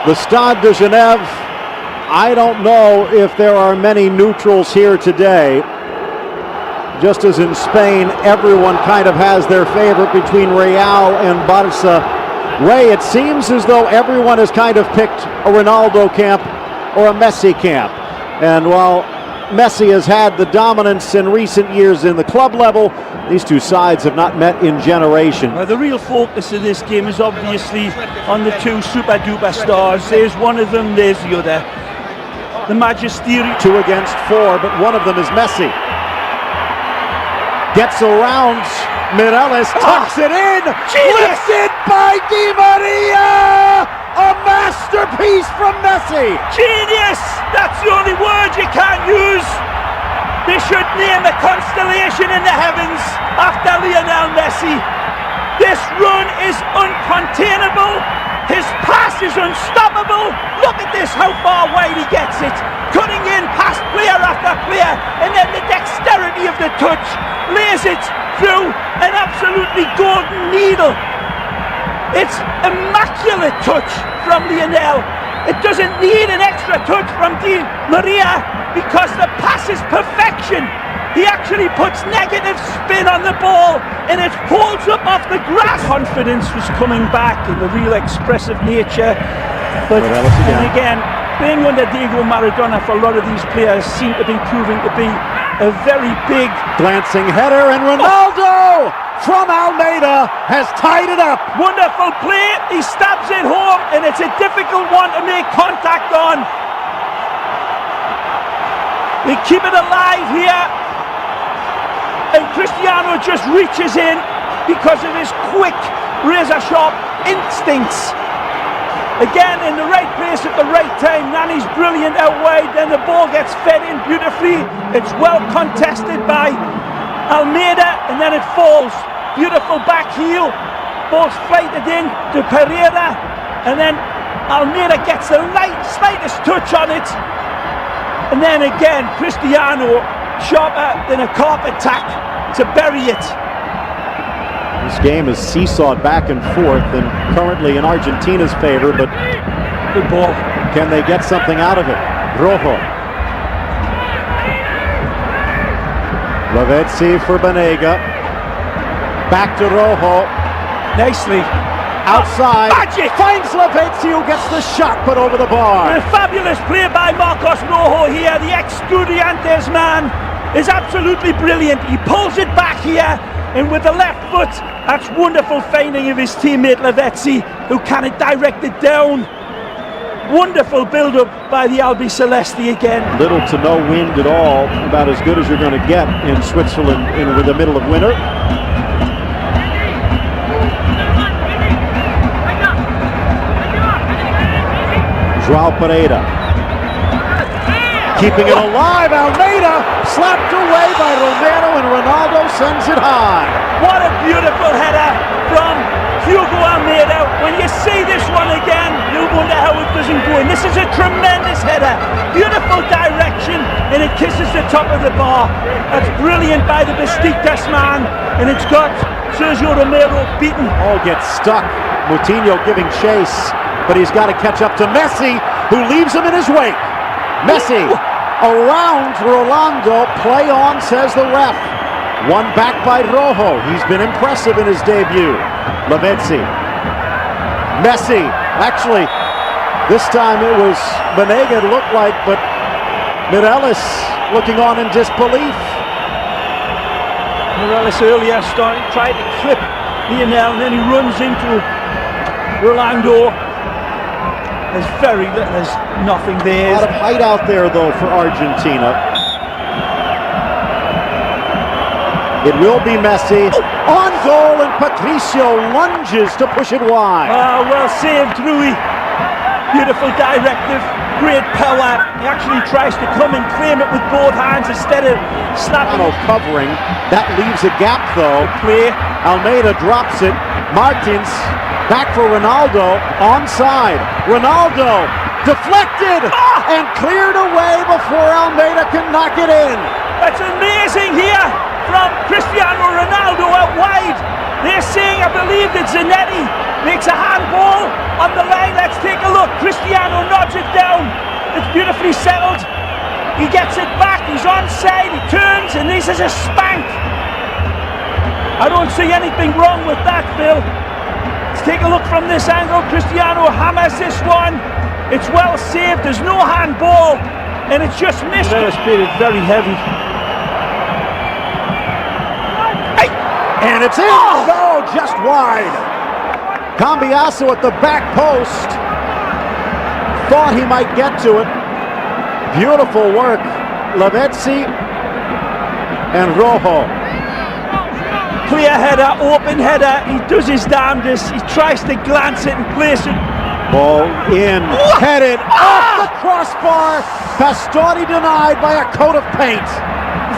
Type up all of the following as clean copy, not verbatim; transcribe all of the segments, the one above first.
The Stade de Genève, I don't know if there are many neutrals here today. Just as in Spain, everyone kind of has their favorite between Real and Barca. Ray, it seems as though everyone has kind of picked a Ronaldo camp or a Messi camp. And while Messi has had the dominance in recent years in the club level, these two sides have not met in generations. Well, the real focus of this game is obviously on the two super-duper stars. There's one of them, there's the other. The magisterial. 2 against 4, but one of them is Messi. Gets around Mireles, tucks it in, lifted by Di Maria! A masterpiece from Messi! Genius! That's the only word you can't use. They should name a constellation in the heavens after Lionel Messi. This run is uncontainable. His pass is unstoppable. Look at this, how far wide he gets it. Cutting in past player after player, and then the dexterity of the touch lays it through an absolutely golden needle. It's immaculate touch from Lionel. It doesn't need an extra touch from Di Maria because the pass is perfection. He actually puts negative spin on the ball and it holds up off the grass. Confidence was coming back in the real expressive nature. But again, being under Diego Maradona for a lot of these players seem to be proving to be a very big glancing header, and Ronaldo from Almeida has tied it up. Wonderful play. He stabs it home, and it's a difficult one to make contact on. They keep it alive here, and Cristiano just reaches in because of his quick, razor-sharp instincts. Again, in the right place at the right time. Nani's brilliant out wide, then the ball gets fed in beautifully. It's well contested by Almeida, and then it falls. Beautiful back heel. Ball's flighted in to Pereira, and then Almeida gets the slightest touch on it. And then again, Cristiano, sharper than a carpet tack to bury it. This game is seesawed back and forth and currently in Argentina's favor, but good ball. Can they get something out of it? Rojo. Lavezzi for Banega. Back to Rojo. Nicely. Outside. Magic! Finds Lavezzi, who gets the shot put over the bar. A fabulous play by Marcos Rojo here. The ex-Estudiantes man is absolutely brilliant. He pulls it back here, and with the left foot, that's wonderful finding of his teammate Lavezzi, who kind of directed down. Wonderful build-up by the Albi Celesti again. Little to no wind at all, about as good as you're going to get in Switzerland in the middle of winter. João Pereira. Keeping it alive, Almeida slapped away by Romero, and Ronaldo sends it high. What a beautiful header from Hugo Almeida. When you see this one again, you'll wonder how it doesn't go in. This is a tremendous header. Beautiful direction, and it kisses the top of the bar. That's brilliant by the Besiktas man, and it's got Sergio Romero beaten. All gets stuck. Moutinho giving chase, but he's got to catch up to Messi, who leaves him in his wake. Messi around Rolando, play on, says the ref. One back by Rojo. He's been impressive in his debut. Lavezzi. Messi. Actually, this time it was Banega, it looked like, but Mireles looking on in disbelief. Mireles earlier tried to clip Lionel, and then he runs into Rolando. There's nothing there. A lot of height out there, though, for Argentina. It will be Messi. On goal, and Patricio lunges to push it wide. Well saved, Rui. Beautiful directive, great power. He actually tries to come and claim it with both hands instead of slapping. Covering. That leaves a gap, though. Play. Almeida drops it. Martins. Back for Ronaldo, onside. Ronaldo deflected and cleared away before Almeida can knock it in. That's amazing here from Cristiano Ronaldo out wide. They're saying, I believe that Zanetti makes a handball on the line. Let's take a look. Cristiano He gets it back, he's onside, he turns, and this is a spank. I don't see anything wrong with that, Phil. Let's take a look from this angle. Cristiano hammers this one. It's well saved, there's no handball, and it's just missed. It's very heavy. And it's in. Oh, just wide. Cambiasso at the back post. Thought he might get to it. Beautiful work. Lavezzi and Rojo. Clear header, open header. He does his damnedest. He tries to glance it and place it. Ball in. Headed off the crossbar. Pastore denied by a coat of paint.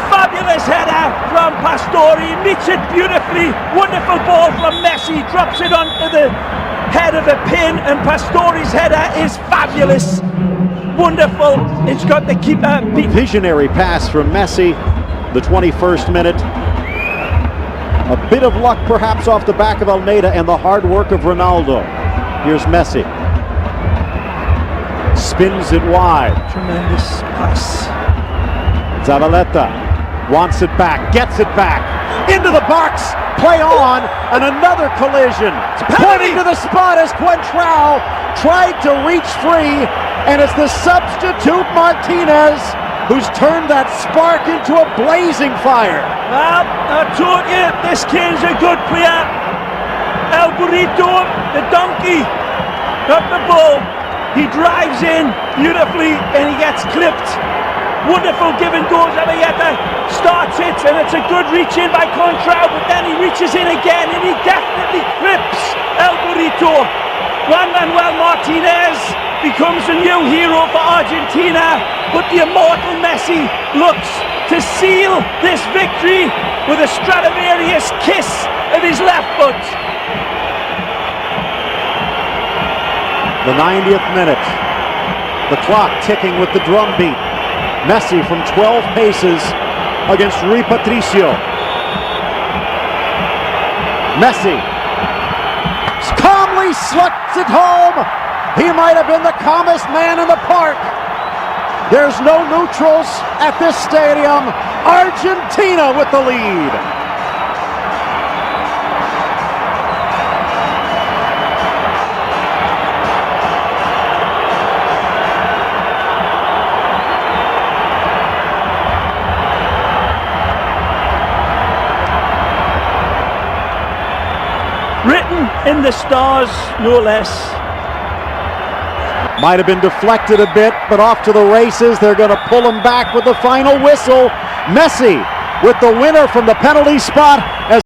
Fabulous header from Pastore, meets it beautifully. Wonderful ball from Messi, drops it onto the head of a pin, and Pastore's header is fabulous. Wonderful. It's got the keeper beat. Visionary pass from Messi, the 21st minute. A bit of luck perhaps off the back of Almeida and the hard work of Ronaldo. Here's Messi. Spins it wide. Tremendous pass. Zavaleta wants it back, gets it back, into the box, play on, and another collision. Pointing to the spot as Quentrao tried to reach free, and it's the substitute Martinez who's turned that spark into a blazing fire. Well, I told you, this kid's a good player. El Burrito, the donkey, got the ball. He drives in beautifully, and he gets clipped. Wonderful give and goes. Abayeta starts it, and it's a good reach in by Contrao, but then he reaches in again, and he definitely clips El Burrito. Juan Manuel Martinez becomes a new hero for Argentina, but the immortal Messi looks to seal this victory with a Stradivarius kiss of his left foot. The 90th minute. The clock ticking with the drum beat. Messi from 12 paces against Rui Patricio. Messi calmly slugs it home. He might have been the calmest man in the park. There's no neutrals at this stadium. Argentina with the lead. Written in the stars, no less. Might have been deflected a bit, but off to the races. They're going to pull him back with the final whistle. Messi with the winner from the penalty spot as